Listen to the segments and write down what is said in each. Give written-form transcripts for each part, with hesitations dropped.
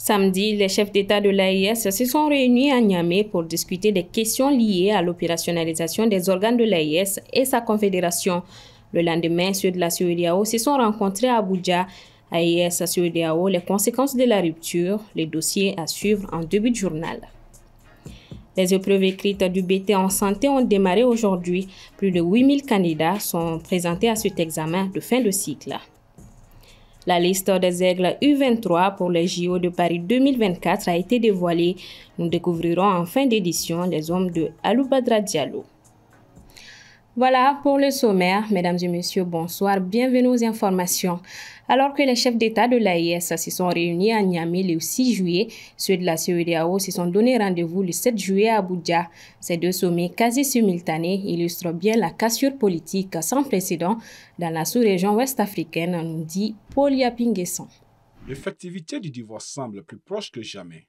Samedi, les chefs d'État de l'AES se sont réunis à Niamey pour discuter des questions liées à l'opérationnalisation des organes de l'AES et sa confédération. Le lendemain, ceux de la CEDEAO se sont rencontrés à Abuja. AES CEDEAO, les conséquences de la rupture, les dossiers à suivre en début de journal. Les épreuves écrites du BT en santé ont démarré aujourd'hui. Plus de 8000 candidats sont présentés à cet examen de fin de cycle. La liste des aigles U23 pour les JO de Paris 2024 a été dévoilée. Nous découvrirons en fin d'édition les hommes de Aloubadra Diallo. Voilà pour le sommaire. Mesdames et messieurs, bonsoir. Bienvenue aux informations. Alors que les chefs d'État de l'AES se sont réunis à Niamey le 6 juillet, ceux de la CEDEAO se sont donné rendez-vous le 7 juillet à Abuja. Ces deux sommets quasi simultanés illustrent bien la cassure politique sans précédent dans la sous-région ouest-africaine, nous dit Paul Yapinguesson. L'effectivité du divorce semble plus proche que jamais.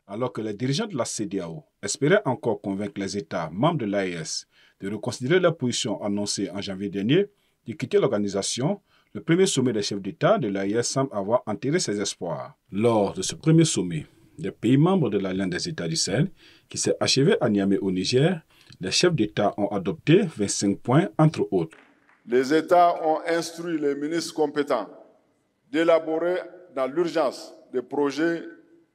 Alors que les dirigeants de la CEDEAO espéraient encore convaincre les États membres de l'AES de reconsidérer leur position annoncée en janvier dernier, de quitter l'organisation, le premier sommet des chefs d'État de l'AES semble avoir enterré ses espoirs. Lors de ce premier sommet des pays membres de l'Alliance des États du Sahel, qui s'est achevé à Niamey au Niger, les chefs d'État ont adopté 25 points, entre autres. Les États ont instruit les ministres compétents d'élaborer dans l'urgence des projets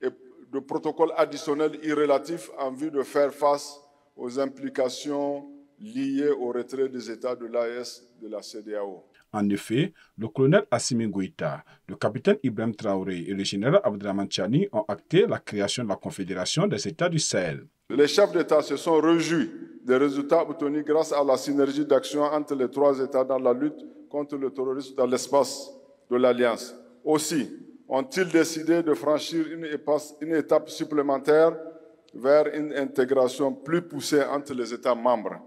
et de protocoles additionnels irrélatifs en vue de faire face aux implications liées au retrait des États de l'AES de la CEDEAO. En effet, le colonel Assimi Goïta, le capitaine Ibrahim Traoré et le général Abdrahmane Tchani ont acté la création de la Confédération des États du Sahel. Les chefs d'État se sont réjouis des résultats obtenus grâce à la synergie d'action entre les trois États dans la lutte contre le terrorisme dans l'espace de l'Alliance. Aussi, ont-ils décidé de franchir une étape supplémentaire vers une intégration plus poussée entre les États membres.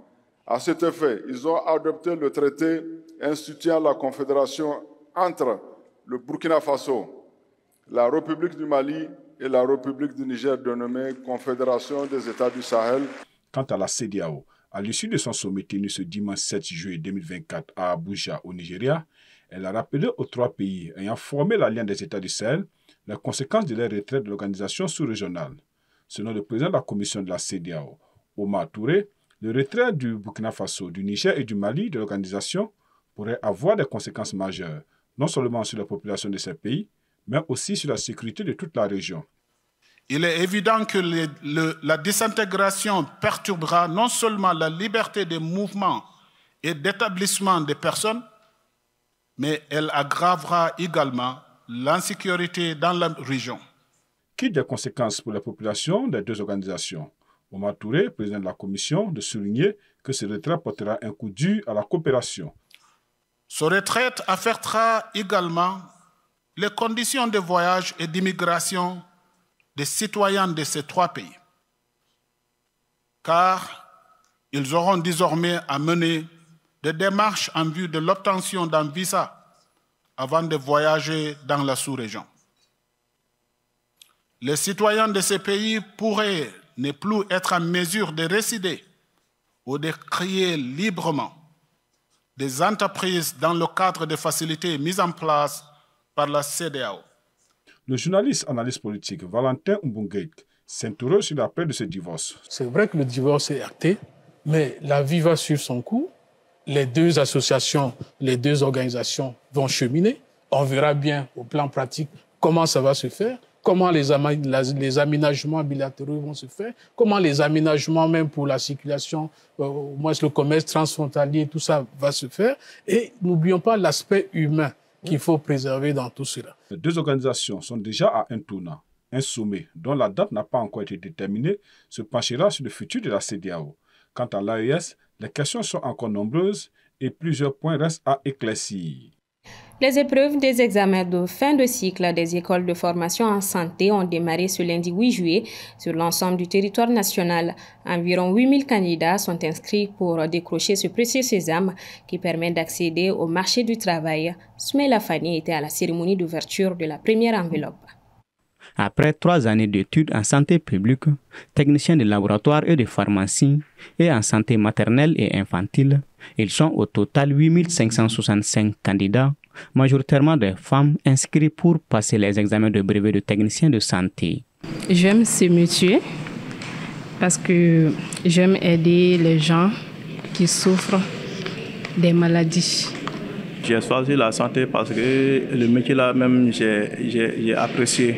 À cet effet, ils ont adopté le traité instituant la confédération entre le Burkina Faso, la République du Mali et la République du Niger, dénommée Confédération des États du Sahel. Quant à la CEDEAO, à l'issue de son sommet tenu ce dimanche 7 juillet 2024 à Abuja, au Nigeria, elle a rappelé aux trois pays ayant formé l'Alliance des États du Sahel les conséquences de leur retrait de l'organisation sous-régionale. Selon le président de la commission de la CEDEAO, Omar Touré, le retrait du Burkina Faso, du Niger et du Mali de l'organisation pourrait avoir des conséquences majeures, non seulement sur la population de ces pays, mais aussi sur la sécurité de toute la région. Il est évident que la désintégration perturbera non seulement la liberté de mouvement et d'établissement des personnes, mais elle aggravera également l'insécurité dans la région. Qui des conséquences pour la population des deux organisations? Omar Touré, président de la commission, de souligner que ce retrait portera un coup dur à la coopération. Ce retrait affectera également les conditions de voyage et d'immigration des citoyens de ces trois pays, car ils auront désormais à mener des démarches en vue de l'obtention d'un visa avant de voyager dans la sous-région. Les citoyens de ces pays pourraient ne plus être en mesure de résider ou de créer librement des entreprises dans le cadre des facilités mises en place par la CEDEAO. Le journaliste analyste politique Valentin Mbungek s'interroge sur l'appel de ce divorce. C'est vrai que le divorce est acté, mais la vie va suivre son cours. Les deux associations, les deux organisations vont cheminer. On verra bien au plan pratique comment ça va se faire, comment les aménagements bilatéraux vont se faire, comment les aménagements même pour la circulation, au moins le commerce transfrontalier, tout ça va se faire. Et n'oublions pas l'aspect humain qu'il faut préserver dans tout cela. Les deux organisations sont déjà à un tournant. Un sommet, dont la date n'a pas encore été déterminée, se penchera sur le futur de la CEDEAO. Quant à l'AES, les questions sont encore nombreuses et plusieurs points restent à éclaircir. Les épreuves des examens de fin de cycle des écoles de formation en santé ont démarré ce lundi 8 juillet sur l'ensemble du territoire national. Environ 8000 candidats sont inscrits pour décrocher ce précieux sésame qui permet d'accéder au marché du travail. Soumaïla Fani était à la cérémonie d'ouverture de la première enveloppe. Après 3 années d'études en santé publique, techniciens de laboratoire et de pharmacie et en santé maternelle et infantile, ils sont au total 8565 candidats, majoritairement des femmes inscrits pour passer les examens de brevet de technicien de santé. J'aime ce métier parce que j'aime aider les gens qui souffrent des maladies. J'ai choisi la santé parce que le métier là même j'ai apprécié.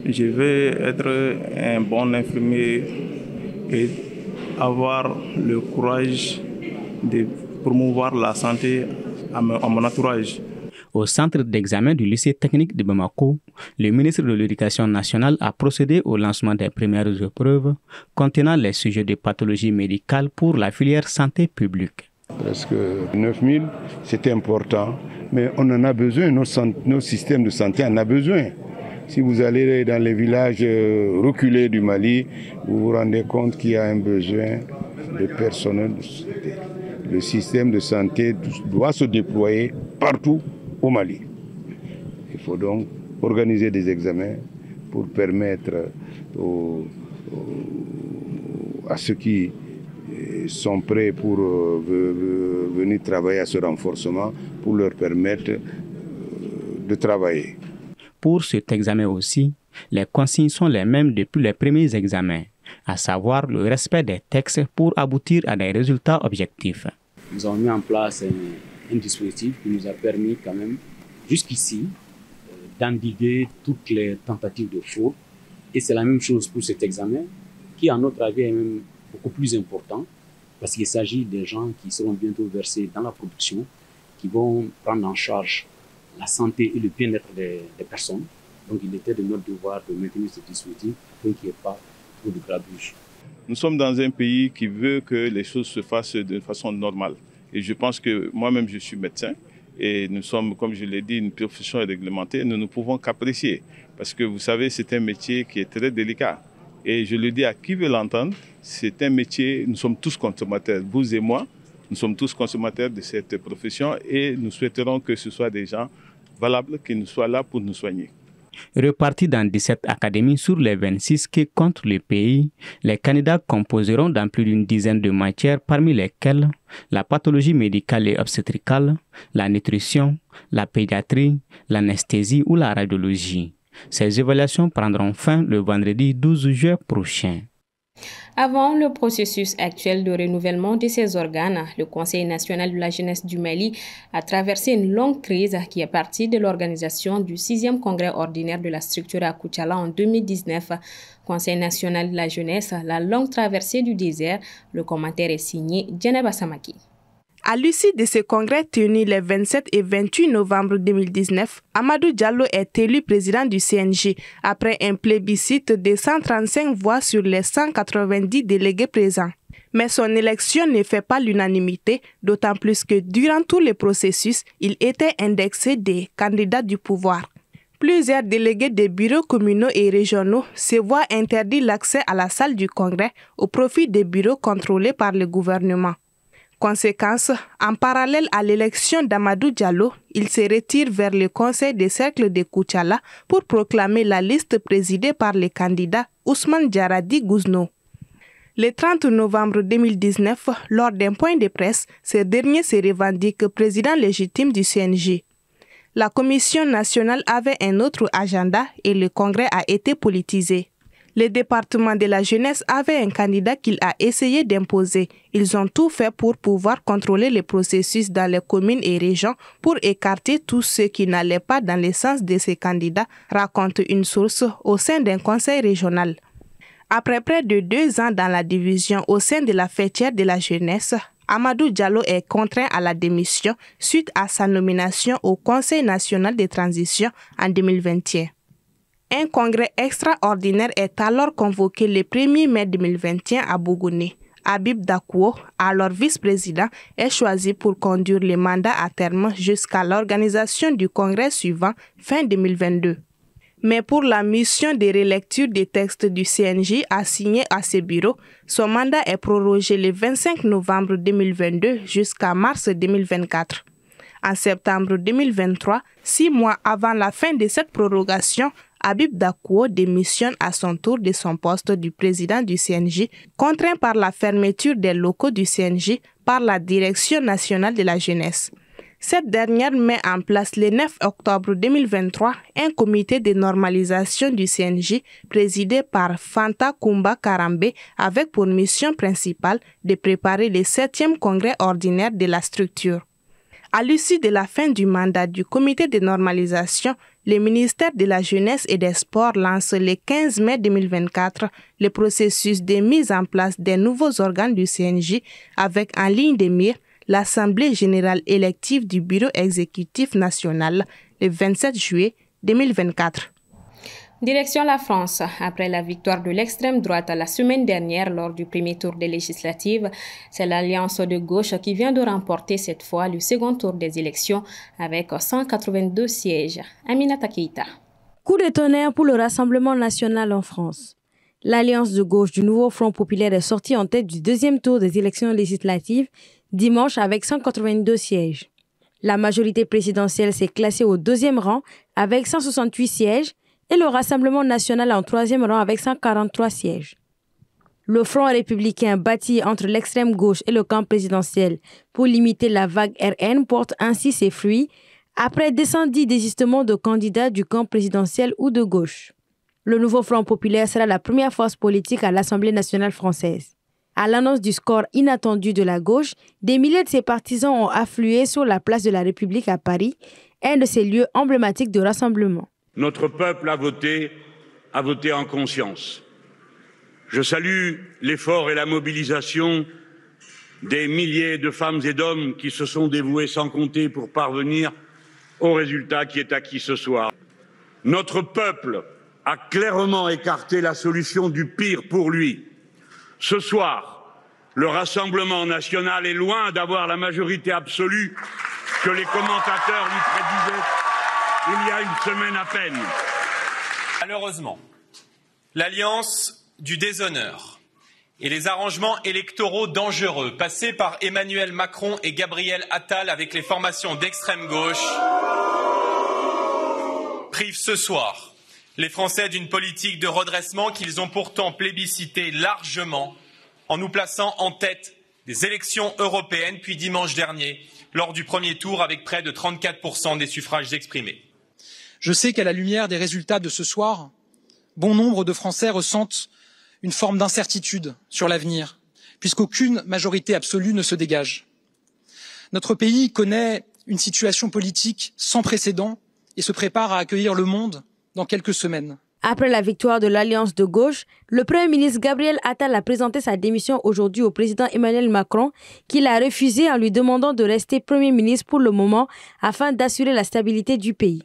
Je veux être un bon infirmier et avoir le courage de promouvoir la santé à mon entourage. Au centre d'examen du lycée technique de Bamako, le ministre de l'Éducation nationale a procédé au lancement des premières épreuves contenant les sujets de pathologie médicale pour la filière santé publique. Presque 9000, c'est important, mais on en a besoin, nos systèmes de santé en ont besoin. Si vous allez dans les villages reculés du Mali, vous vous rendez compte qu'il y a un besoin de personnel de santé. Le système de santé doit se déployer partout au Mali. Il faut donc organiser des examens pour permettre à ceux qui sont prêts pour venir travailler à ce renforcement, pour leur permettre de travailler. Pour cet examen aussi, les consignes sont les mêmes depuis les premiers examens, à savoir le respect des textes pour aboutir à des résultats objectifs. Nous avons mis en place un dispositif qui nous a permis quand même, jusqu'ici, d'endiguer toutes les tentatives de fraude. Et c'est la même chose pour cet examen, qui à notre avis est même beaucoup plus important, parce qu'il s'agit des gens qui seront bientôt versés dans la production, qui vont prendre en charge la santé et le bien-être des personnes. Donc il était de notre devoir de maintenir ce dispositif afin qu'il n'y ait pas trop de grabuge. Nous sommes dans un pays qui veut que les choses se fassent de façon normale. Et je pense que moi-même je suis médecin et nous sommes, comme je l'ai dit, une profession réglementée. Nous ne pouvons qu'apprécier parce que vous savez, c'est un métier qui est très délicat. Et je le dis à qui veut l'entendre, c'est un métier, nous sommes tous consommateurs, vous et moi, nous sommes tous consommateurs de cette profession et nous souhaiterons que ce soit des gens valables qui nous soient là pour nous soigner. Repartis dans 17 académies sur les 26 qui comptent le pays, les candidats composeront dans plus d'une dizaine de matières parmi lesquelles la pathologie médicale et obstétricale, la nutrition, la pédiatrie, l'anesthésie ou la radiologie. Ces évaluations prendront fin le vendredi 12 juillet prochain. Avant le processus actuel de renouvellement de ces organes, le Conseil national de la jeunesse du Mali a traversé une longue crise qui est partie de l'organisation du 6e congrès ordinaire de la structure à Koutiala en 2019. Conseil national de la jeunesse, la longue traversée du désert. Le commentaire est signé Djeneba Samaki. À l'issue de ce congrès tenu les 27 et 28 novembre 2019, Amadou Diallo est élu président du CNJ après un plébiscite de 135 voix sur les 190 délégués présents. Mais son élection ne fait pas l'unanimité, d'autant plus que durant tout le processus, il était indexé des candidats du pouvoir. Plusieurs délégués des bureaux communaux et régionaux se voient interdire l'accès à la salle du congrès au profit des bureaux contrôlés par le gouvernement. Conséquence, en parallèle à l'élection d'Amadou Diallo, il se retire vers le conseil des cercles de Koutiala pour proclamer la liste présidée par le candidat Ousmane Djaradi Gouzno. Le 30 novembre 2019, lors d'un point de presse, ce dernier se revendique président légitime du CNJ. La Commission nationale avait un autre agenda et le congrès a été politisé. Le département de la jeunesse avait un candidat qu'il a essayé d'imposer. Ils ont tout fait pour pouvoir contrôler le processus dans les communes et régions pour écarter tous ceux qui n'allaient pas dans le sens de ces candidats, raconte une source au sein d'un conseil régional. Après près de 2 ans dans la division au sein de la fêtière de la jeunesse, Amadou Diallo est contraint à la démission suite à sa nomination au Conseil national de transition en 2021. Un congrès extraordinaire est alors convoqué le 1er mai 2021 à Bougouni. Habib Dakouo, alors vice-président, est choisi pour conduire le mandat à terme jusqu'à l'organisation du congrès suivant, fin 2022. Mais pour la mission de relecture des textes du CNJ assignée à ce bureau, son mandat est prorogé le 25 novembre 2022 jusqu'à mars 2024. En septembre 2023, 6 mois avant la fin de cette prorogation, Habib Dakuo démissionne à son tour de son poste du président du CNJ, contraint par la fermeture des locaux du CNJ par la Direction nationale de la jeunesse. Cette dernière met en place le 9 octobre 2023 un comité de normalisation du CNJ présidé par Fanta Kumba Karambe avec pour mission principale de préparer le 7e congrès ordinaire de la structure. À l'issue de la fin du mandat du comité de normalisation, le ministère de la Jeunesse et des Sports lance le 15 mai 2024 le processus de mise en place des nouveaux organes du CNJ avec en ligne de mire l'Assemblée générale élective du Bureau exécutif national le 27 juillet 2024. Direction la France. Après la victoire de l'extrême droite la semaine dernière lors du premier tour des législatives, c'est l'Alliance de gauche qui vient de remporter cette fois le second tour des élections avec 182 sièges. Aminata Keita. Coup de tonnerre pour le Rassemblement national en France. L'Alliance de gauche du Nouveau Front populaire est sortie en tête du deuxième tour des élections législatives dimanche avec 182 sièges. La majorité présidentielle s'est classée au deuxième rang avec 168 sièges et le Rassemblement national en troisième rang avec 143 sièges. Le Front républicain bâti entre l'extrême gauche et le camp présidentiel pour limiter la vague RN porte ainsi ses fruits après 210 désistements de candidats du camp présidentiel ou de gauche. Le Nouveau Front populaire sera la première force politique à l'Assemblée nationale française. À l'annonce du score inattendu de la gauche, des milliers de ses partisans ont afflué sur la place de la République à Paris, un de ces lieux emblématiques de rassemblement. Notre peuple a voté en conscience. Je salue l'effort et la mobilisation des milliers de femmes et d'hommes qui se sont dévoués sans compter pour parvenir au résultat qui est acquis ce soir. Notre peuple a clairement écarté la solution du pire pour lui. Ce soir, le Rassemblement national est loin d'avoir la majorité absolue que les commentateurs lui prédisaient il y a une semaine à peine. Malheureusement, l'alliance du déshonneur et les arrangements électoraux dangereux passés par Emmanuel Macron et Gabriel Attal avec les formations d'extrême gauche privent ce soir les Français d'une politique de redressement qu'ils ont pourtant plébiscité largement en nous plaçant en tête des élections européennes, puis dimanche dernier, lors du premier tour avec près de 34% des suffrages exprimés. Je sais qu'à la lumière des résultats de ce soir, bon nombre de Français ressentent une forme d'incertitude sur l'avenir, puisqu'aucune majorité absolue ne se dégage. Notre pays connaît une situation politique sans précédent et se prépare à accueillir le monde dans quelques semaines. Après la victoire de l'Alliance de gauche, le Premier ministre Gabriel Attal a présenté sa démission aujourd'hui au président Emmanuel Macron, qui l'a refusé en lui demandant de rester Premier ministre pour le moment afin d'assurer la stabilité du pays.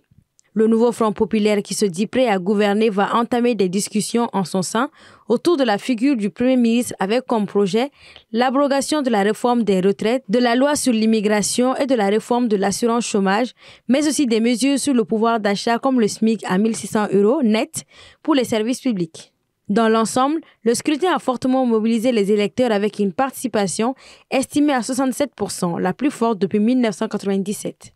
Le Nouveau Front populaire qui se dit prêt à gouverner va entamer des discussions en son sein autour de la figure du Premier ministre avec comme projet l'abrogation de la réforme des retraites, de la loi sur l'immigration et de la réforme de l'assurance chômage, mais aussi des mesures sur le pouvoir d'achat comme le SMIC à 1 600 € net pour les services publics. Dans l'ensemble, le scrutin a fortement mobilisé les électeurs avec une participation estimée à 67%, la plus forte depuis 1997.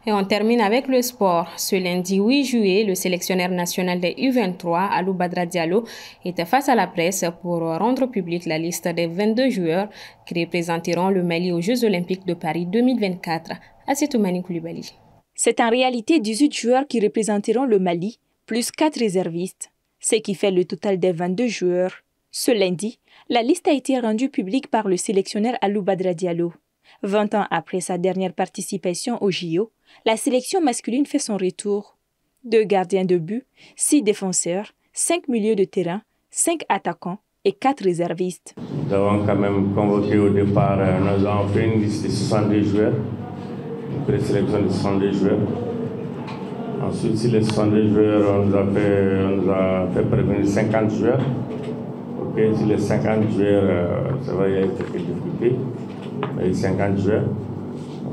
Et on termine avec le sport. Ce lundi 8 juillet, le sélectionneur national des U23, Alou Badra Diallo, était face à la presse pour rendre publique la liste des 22 joueurs qui représenteront le Mali aux Jeux Olympiques de Paris 2024. Assetoumani Koulibaly. C'est en réalité 18 joueurs qui représenteront le Mali, plus 4 réservistes, ce qui fait le total des 22 joueurs. Ce lundi, la liste a été rendue publique par le sélectionneur Alou Badra Diallo. 20 ans après sa dernière participation au JO, la sélection masculine fait son retour. 2 gardiens de but, 6 défenseurs, 5 milieux de terrain, 5 attaquants et 4 réservistes. Nous avons quand même convoqué au départ, nous avons fait une liste de 62 joueurs, une présélection de 62 joueurs. Ensuite, sur les 62 joueurs, on nous a fait prévenir 50 joueurs. Okay, sur les 50 joueurs, ça va y avoir quelques difficultés. Il y a 50 joueurs.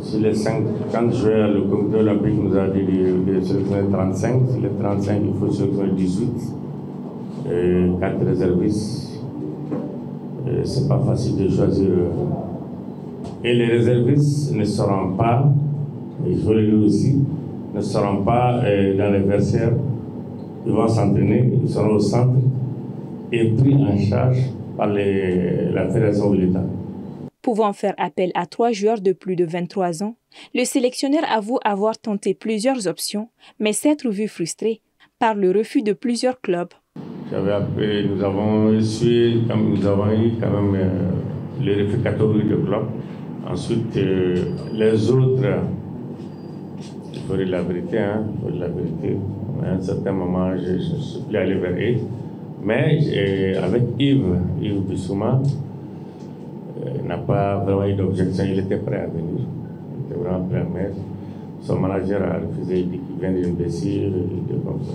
Sur les 50 joueurs, le comité olympique nous a dit de sélectionner 35. Sur les 35, il faut sélectionner 18. Et 4 réservistes. Ce n'est pas facile de choisir. Et les réservistes ne seront pas, et je veux le dire aussi, ne seront pas dans les vestiaires ils vont s'entraîner, ils seront au centre et pris en charge par la fédération ou l'État. Pouvant faire appel à 3 joueurs de plus de 23 ans, le sélectionneur avoue avoir tenté plusieurs options, mais s'être vu frustré par le refus de plusieurs clubs. Nous avons eu quand même le refus catégorique de clubs. Ensuite, les autres, il faut dire la vérité, À un certain moment, je ne suis plus allé vers eux. Mais avec Yves Bissouma, n'a pas vraiment eu d'objection, il était prêt à venir. Il était vraiment prêt à venir. Son manager a refusé, il dit qu'il vient d'une blessure, comme ça.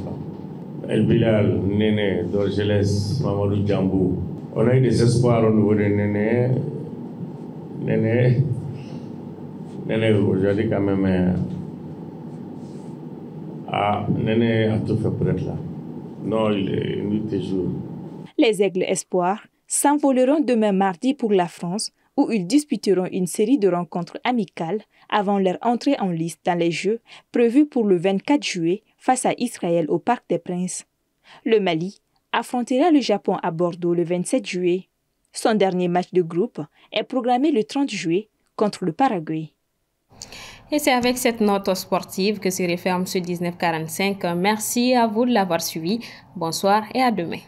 El Bilal, Néné, Dorgeles, Mamadou Djambou. On a eu des espoirs au niveau de Néné. Néné, aujourd'hui quand même, Néné a tout fait pour être là. Non, il est nuit et jour. Les Aigles Espoirs s'envoleront demain mardi pour la France, où ils disputeront une série de rencontres amicales avant leur entrée en liste dans les Jeux prévus pour le 24 juillet face à Israël au Parc des Princes. Le Mali affrontera le Japon à Bordeaux le 27 juillet. Son dernier match de groupe est programmé le 30 juillet contre le Paraguay. Et c'est avec cette note sportive que se referme ce 1945. Merci à vous de l'avoir suivi. Bonsoir et à demain.